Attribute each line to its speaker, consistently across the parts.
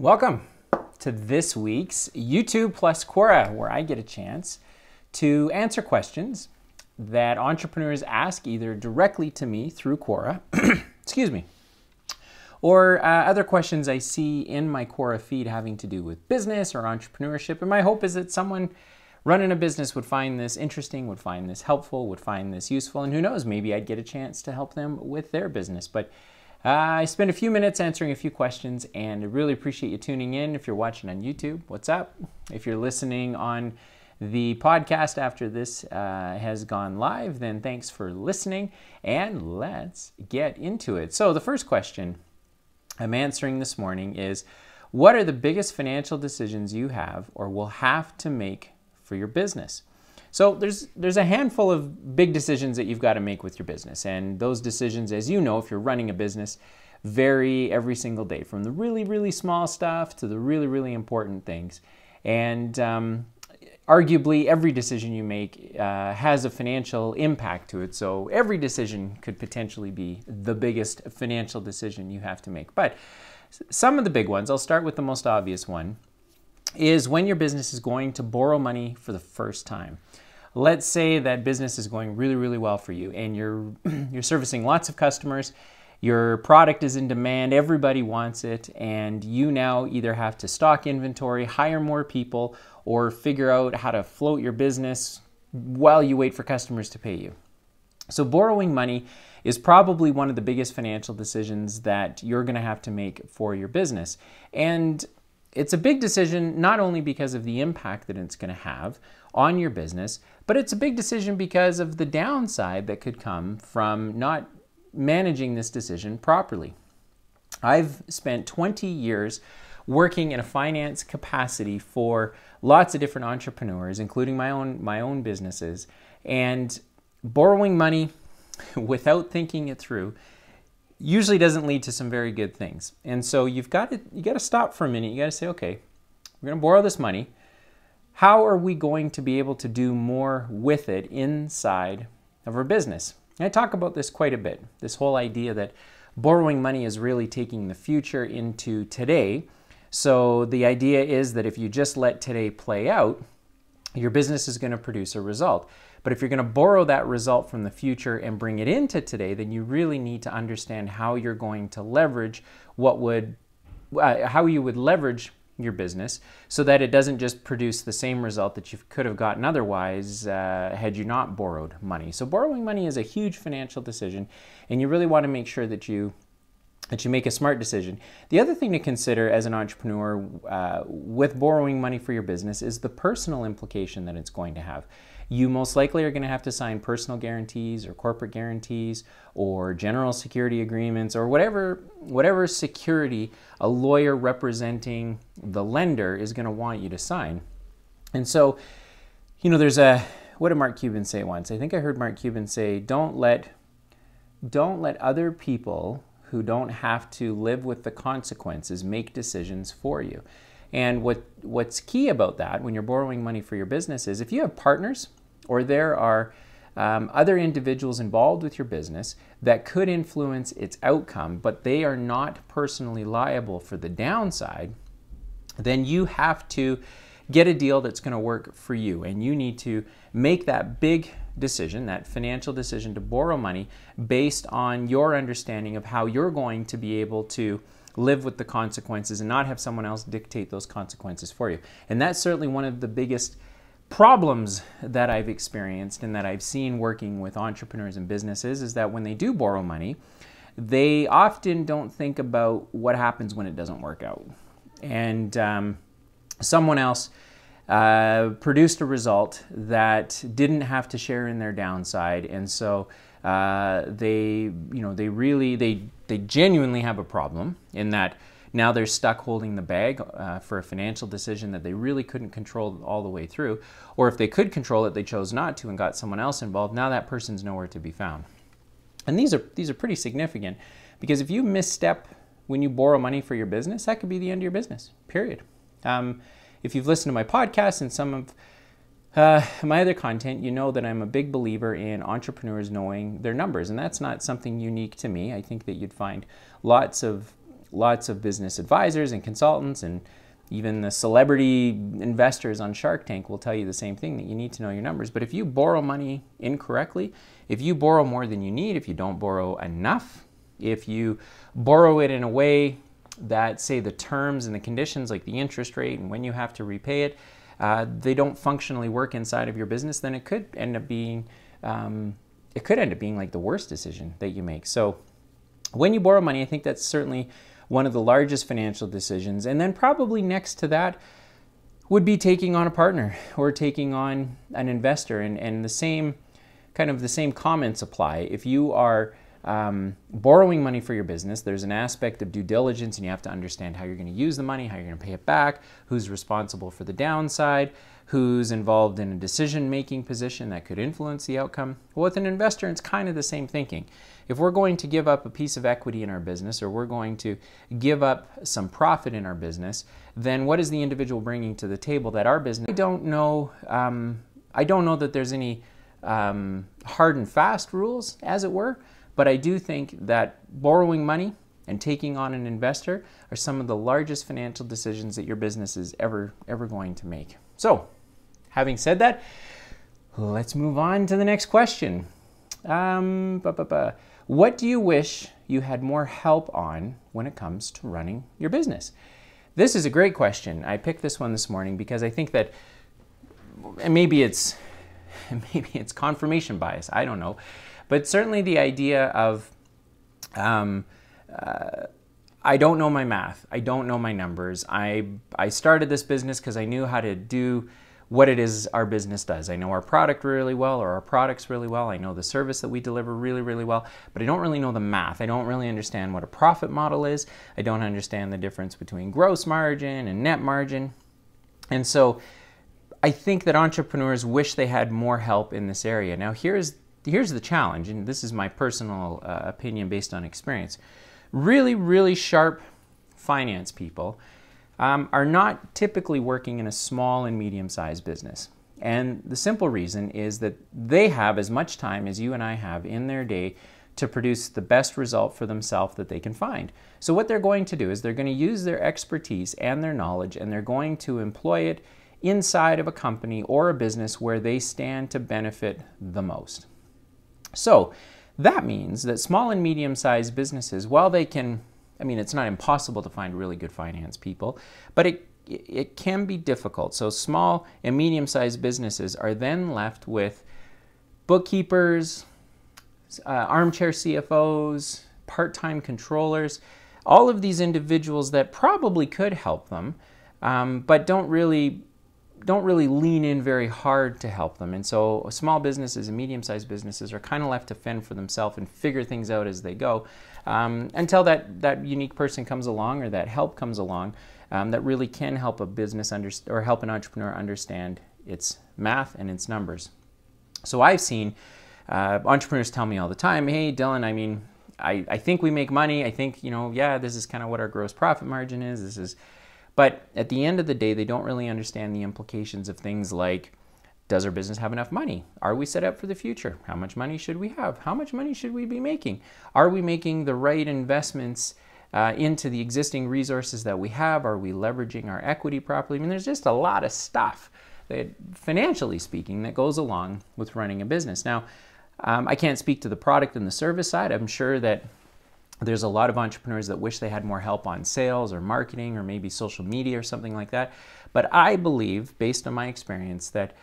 Speaker 1: Welcome to this week's YouTube plus Quora, where I get a chance to answer questions that entrepreneurs ask either directly to me through Quora, excuse me, or other questions I see in my Quora feed having to do with business or entrepreneurship. And my hope is that someone running a business would find this interesting, would find this helpful, would find this useful, and who knows, maybe I'd get a chance to help them with their business. But I spent a few minutes answering a few questions, and I really appreciate you tuning in. If you're watching on YouTube, what's up? If you're listening on the podcast after this has gone live, then thanks for listening, and let's get into it. So the first question I'm answering this morning is, what are the biggest financial decisions you have or will have to make for your business? So there's a handful of big decisions that you've got to make with your business. And those decisions, as you know, if you're running a business, vary every single day, from the really, really small stuff to the really, really important things. And arguably, every decision you make has a financial impact to it. So every decision could potentially be the biggest financial decision you have to make. But some of the big ones, I'll start with the most obvious one, is when your business is going to borrow money for the first time. Let's say that business is going really, really well for you, and you're servicing lots of customers, your product is in demand, everybody wants it, and you now either have to stock inventory, hire more people, or figure out how to float your business while you wait for customers to pay you. So borrowing money is probably one of the biggest financial decisions that you're going to have to make for your business. And it's a big decision not only because of the impact that it's going to have on your business, but it's a big decision because of the downside that could come from not managing this decision properly. I've spent 20 years working in a finance capacity for lots of different entrepreneurs, including my own businesses, and borrowing money without thinking it through usually doesn't lead to some very good things. And so you got to stop for a minute. You got to say, okay, we're going to borrow this money. How are we going to be able to do more with it inside of our business? And I talk about this quite a bit, this whole idea that borrowing money is really taking the future into today. So the idea is that if you just let today play out, your business is going to produce a result. But if you're going to borrow that result from the future and bring it into today, then you really need to understand how you're going to leverage how you would leverage your business so that it doesn't just produce the same result that you could have gotten otherwise had you not borrowed money. So borrowing money is a huge financial decision, and you really want to make sure that you make a smart decision. The other thing to consider as an entrepreneur with borrowing money for your business is the personal implication that it's going to have. You most likely are going to have to sign personal guarantees or corporate guarantees or general security agreements or whatever security a lawyer representing the lender is going to want you to sign. And so, what did Mark Cuban say once? I think I heard Mark Cuban say, don't let other people who don't have to live with the consequences make decisions for you. And what's key about that when you're borrowing money for your business is if you have partners or there are other individuals involved with your business that could influence its outcome, but they are not personally liable for the downside, then you have to get a deal that's going to work for you. And you need to make that big decision, that financial decision to borrow money based on your understanding of how you're going to be able to live with the consequences and not have someone else dictate those consequences for you. And that's certainly one of the biggest problems that I've experienced and that I've seen working with entrepreneurs and businesses is that when they do borrow money, they often don't think about what happens when it doesn't work out. And someone else produced a result that didn't have to share in their downside, and so they genuinely have a problem in that now they're stuck holding the bag for a financial decision that they really couldn't control all the way through, or if they could control it, they chose not to and got someone else involved. Now that person's nowhere to be found. And these are pretty significant because if you misstep when you borrow money for your business, that could be the end of your business, period. If you've listened to my podcast and some of my other content, you know that I'm a big believer in entrepreneurs knowing their numbers, and that's not something unique to me. I think that you'd find lots of lots of business advisors and consultants, and even the celebrity investors on Shark Tank will tell you the same thing, that you need to know your numbers. But if you borrow money incorrectly, if you borrow more than you need, if you don't borrow enough, if you borrow it in a way that, say, the terms and the conditions, like the interest rate and when you have to repay it, they don't functionally work inside of your business, then it could end up being like the worst decision that you make. So when you borrow money, I think that's certainly one of the largest financial decisions. And then probably next to that would be taking on a partner or taking on an investor. And the same comments apply. If you are borrowing money for your business, there's an aspect of due diligence, and you have to understand how you're going to use the money, how you're going to pay it back, who's responsible for the downside, who's involved in a decision-making position that could influence the outcome. Well, with an investor, it's kind of the same thinking. If we're going to give up a piece of equity in our business, or we're going to give up some profit in our business, then what is the individual bringing to the table that our business? I don't know that there's any hard and fast rules, as it were. But I do think that borrowing money and taking on an investor are some of the largest financial decisions that your business is ever going to make. So, having said that, let's move on to the next question. What do you wish you had more help on when it comes to running your business? This is a great question. I picked this one this morning because I think that maybe it's confirmation bias. I don't know. But certainly the idea of, I don't know my math, I don't know my numbers. I started this business because I knew how to do what it is our business does. I know our product really well, or our products really well. I know the service that we deliver really, really well, but I don't really know the math. I don't really understand what a profit model is. I don't understand the difference between gross margin and net margin. And so I think that entrepreneurs wish they had more help in this area. Now, here's the challenge, and this is my personal opinion based on experience. Really, really sharp finance people are not typically working in a small and medium-sized business. And the simple reason is that they have as much time as you and I have in their day to produce the best result for themselves that they can find. So what they're going to do is they're going to use their expertise and their knowledge, and they're going to employ it inside of a company or a business where they stand to benefit the most. So that means that small and medium-sized businesses, while they can, it's not impossible to find really good finance people, but it can be difficult. So small and medium-sized businesses are then left with bookkeepers, armchair CFOs, part-time controllers, all of these individuals that probably could help them, but don't really lean in very hard to help them. And so small businesses and medium-sized businesses are kind of left to fend for themselves and figure things out as they go, until that unique person comes along, or that help comes along, that really can help a business or help an entrepreneur understand its math and its numbers. So I've seen entrepreneurs tell me all the time, hey, Dylan, I think we make money. I think, this is kind of what our gross profit margin is. But at the end of the day, they don't really understand the implications of things like, does our business have enough money? Are we set up for the future? How much money should we have? How much money should we be making? Are we making the right investments into the existing resources that we have? Are we leveraging our equity properly? There's just a lot of stuff that, financially speaking, that goes along with running a business. Now, I can't speak to the product and the service side. I'm sure that there's a lot of entrepreneurs that wish they had more help on sales or marketing or maybe social media or something like that. But I believe, based on my experience, that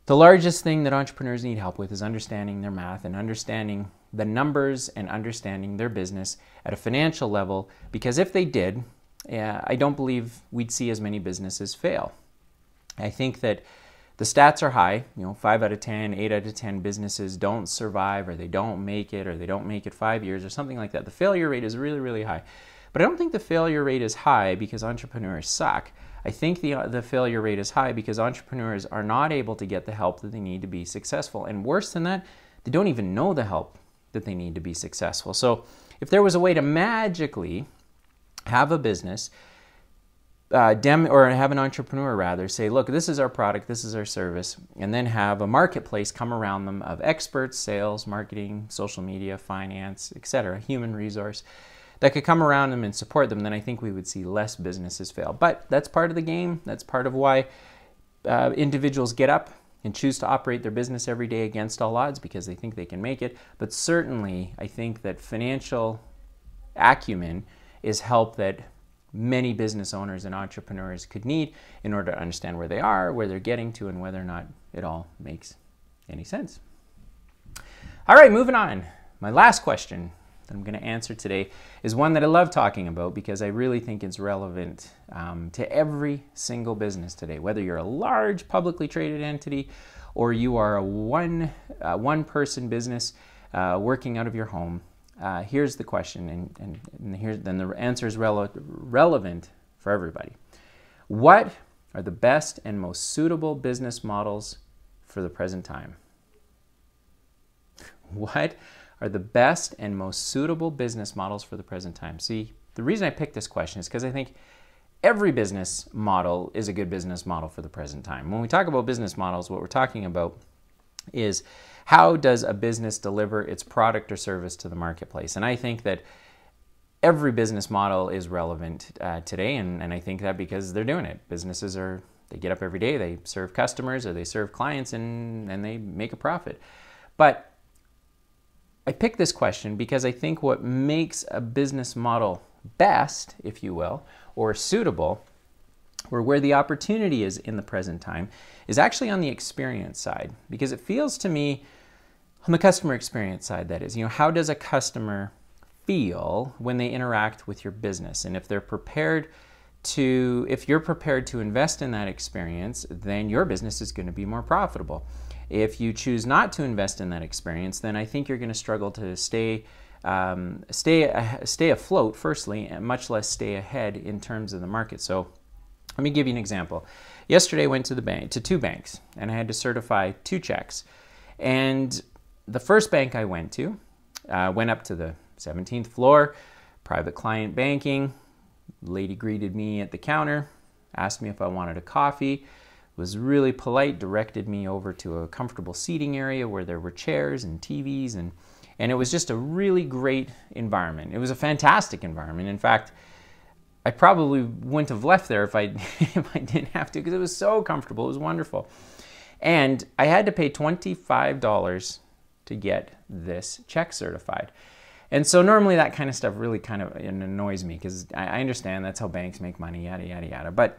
Speaker 1: the largest thing that entrepreneurs need help with is understanding their math and understanding the numbers and understanding their business at a financial level. Because if they did, I don't believe we'd see as many businesses fail. I think that the stats are high, 5 out of 10, 8 out of 10 businesses don't survive, or they don't make it, or they don't make it 5 years or something like that. The failure rate is really, really high. But I don't think the failure rate is high because entrepreneurs suck. I think the failure rate is high because entrepreneurs are not able to get the help that they need to be successful. And worse than that, they don't even know the help that they need to be successful. So if there was a way to magically have a business or have an entrepreneur rather say, look, this is our product, this is our service, and then have a marketplace come around them of experts, sales, marketing, social media, finance, etc., human resource, that could come around them and support them, then I think we would see less businesses fail. But that's part of the game. That's part of why individuals get up and choose to operate their business every day against all odds, because they think they can make it. But certainly, I think that financial acumen is help that many business owners and entrepreneurs could need in order to understand where they are, where they're getting to, and whether or not it all makes any sense. All right, moving on. My last question that I'm going to answer today is one that I love talking about because I really think it's relevant to every single business today, whether you're a large publicly traded entity or you are a one-person business working out of your home. Here's the question, and then the answer is relevant for everybody. What are the best and most suitable business models for the present time? What are the best and most suitable business models for the present time? See, the reason I picked this question is because I think every business model is a good business model for the present time. When we talk about business models, what we're talking about is how does a business deliver its product or service to the marketplace? And I think that every business model is relevant today, and I think that because they're doing it. Businesses they get up every day, they serve customers or they serve clients, and they make a profit. But I picked this question because I think what makes a business model best, if you will, or suitable, or where the opportunity is in the present time, is actually on the experience side. Because it feels to me, on the customer experience side, that is, how does a customer feel when they interact with your business? And if you're prepared to invest in that experience, then your business is going to be more profitable. If you choose not to invest in that experience, then I think you're going to struggle to stay afloat, firstly, and much less stay ahead in terms of the market. So let me give you an example. Yesterday I went to two banks, and I had to certify 2 checks. And the first bank I went to, went up to the 17th floor, private client banking. Lady greeted me at the counter, asked me if I wanted a coffee, was really polite, directed me over to a comfortable seating area where there were chairs and TVs, and it was just a really great environment. It was a fantastic environment. In fact, I probably wouldn't have left there if I didn't have to, because it was so comfortable. It was wonderful. And I had to pay $25 to get this check certified. And so normally that kind of stuff really kind of annoys me, because I understand that's how banks make money, yada, yada, yada. But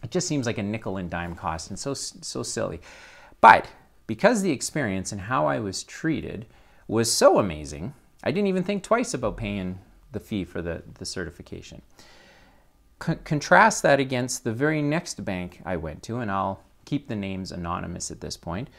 Speaker 1: it just seems like a nickel and dime cost, and so silly. But because the experience and how I was treated was so amazing, I didn't even think twice about paying the fee for the certification. Contrast that against the very next bank I went to, and I'll keep the names anonymous at this point.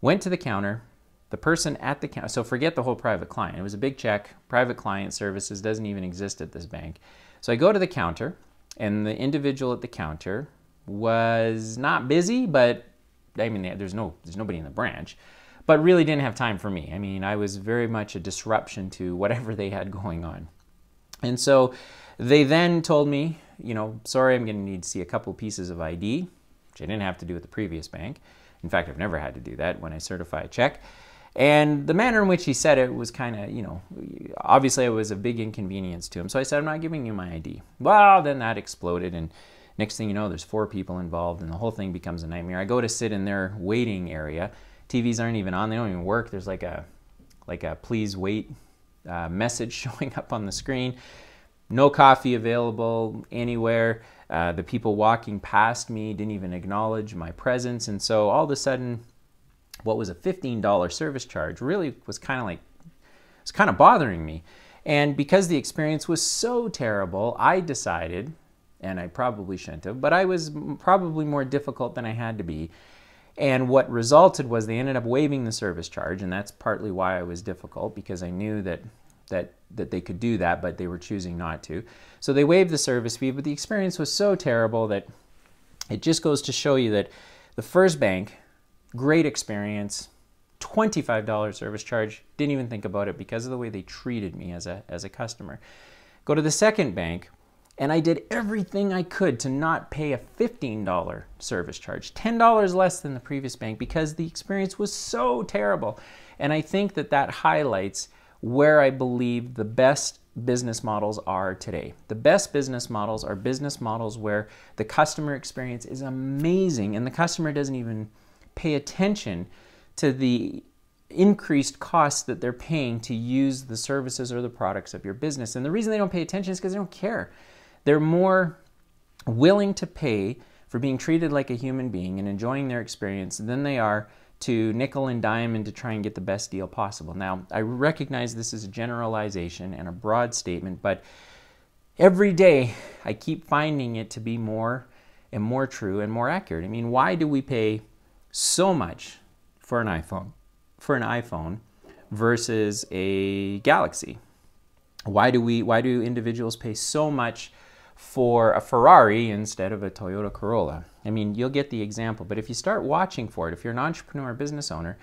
Speaker 1: Went to the counter. The person at the counter, so forget the whole private client. It was a big check. Private client services doesn't even exist at this bank. So I go to the counter, and the individual at the counter was not busy, but I mean, there's nobody in the branch, but really didn't have time for me. I mean, I was very much a disruption to whatever they had going on. And so they then told me, sorry, I'm going to need to see a couple pieces of ID, which I didn't have to do at the previous bank. In fact, I've never had to do that when I certify a check. And the manner in which he said it was kind of, obviously it was a big inconvenience to him. So I said, I'm not giving you my ID. Well, then that exploded, and next thing you know, there's 4 people involved, and the whole thing becomes a nightmare. I go to sit in their waiting area. TVs aren't even on. They don't even work. There's like a please wait message showing up on the screen. No coffee available anywhere. The people walking past me didn't even acknowledge my presence. And so all of a sudden, what was a $15 service charge really was kind of bothering me. And because the experience was so terrible, I decided, and I probably shouldn't have, but I was probably more difficult than I had to be. And what resulted was they ended up waiving the service charge, and that's partly why I was difficult, because I knew that they could do that, but they were choosing not to. So they waived the service fee, but the experience was so terrible that it just goes to show you that the first bank, great experience, $25 service charge, didn't even think about it because of the way they treated me as a customer. Go to the second bank, and I did everything I could to not pay a $15 service charge, $10 less than the previous bank, because the experience was so terrible. And I think that highlights where I believe the best business models are today. The best business models are business models where the customer experience is amazing and the customer doesn't even pay attention to the increased costs that they're paying to use the services or the products of your business. And the reason they don't pay attention is because they don't care. They're more willing to pay for being treated like a human being and enjoying their experience than they are to nickel and dime and to try and get the best deal possible. Now, I recognize this is a generalization and a broad statement, but every day I keep finding it to be more and more true and more accurate. I mean, why do we pay so much for an iPhone versus a Galaxy? Why do individuals pay so much for a Ferrari instead of a Toyota Corolla? I mean, you'll get the example, but if you start watching for it, if you're an entrepreneur or business owner,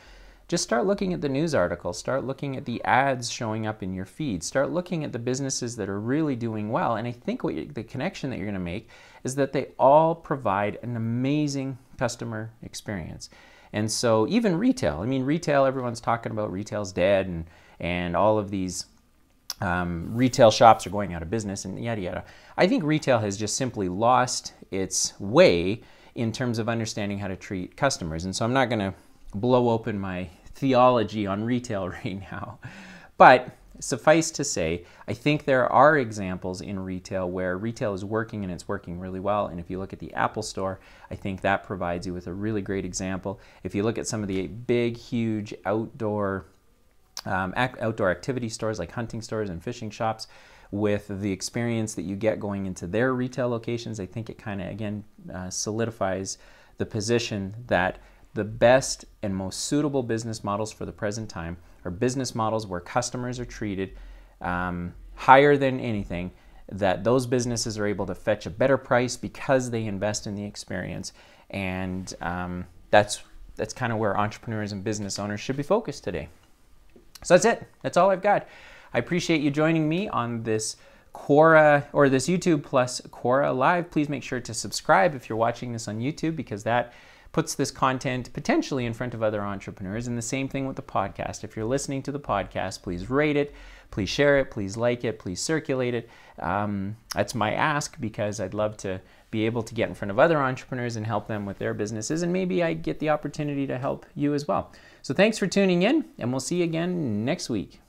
Speaker 1: just start looking at the news articles, start looking at the ads showing up in your feed, start looking at the businesses that are really doing well. And I think the connection that you're going to make is that they all provide an amazing customer experience. And so even retail, I mean, retail, everyone's talking about retail's dead and all of these retail shops are going out of business and yada yada. I think retail has just simply lost its way in terms of understanding how to treat customers. And so I'm not going to blow open my theology on retail right now. But suffice to say, I think there are examples in retail where retail is working and it's working really well. And if you look at the Apple Store, I think that provides you with a really great example. If you look at some of the big, huge outdoor activity stores like hunting stores and fishing shops, with the experience that you get going into their retail locations, I think it kind of, again, solidifies the position that the best and most suitable business models for the present time are business models where customers are treated higher than anything, that those businesses are able to fetch a better price because they invest in the experience. And that's kind of where entrepreneurs and business owners should be focused today. So that's it. That's all I've got. I appreciate you joining me on this Quora, or this YouTube plus Quora Live. Please make sure to subscribe if you're watching this on YouTube, because that puts this content potentially in front of other entrepreneurs. And the same thing with the podcast. If you're listening to the podcast, please rate it, please share it, please like it, please circulate it. That's my ask, because I'd love to be able to get in front of other entrepreneurs and help them with their businesses. And maybe I get the opportunity to help you as well. So thanks for tuning in, and we'll see you again next week.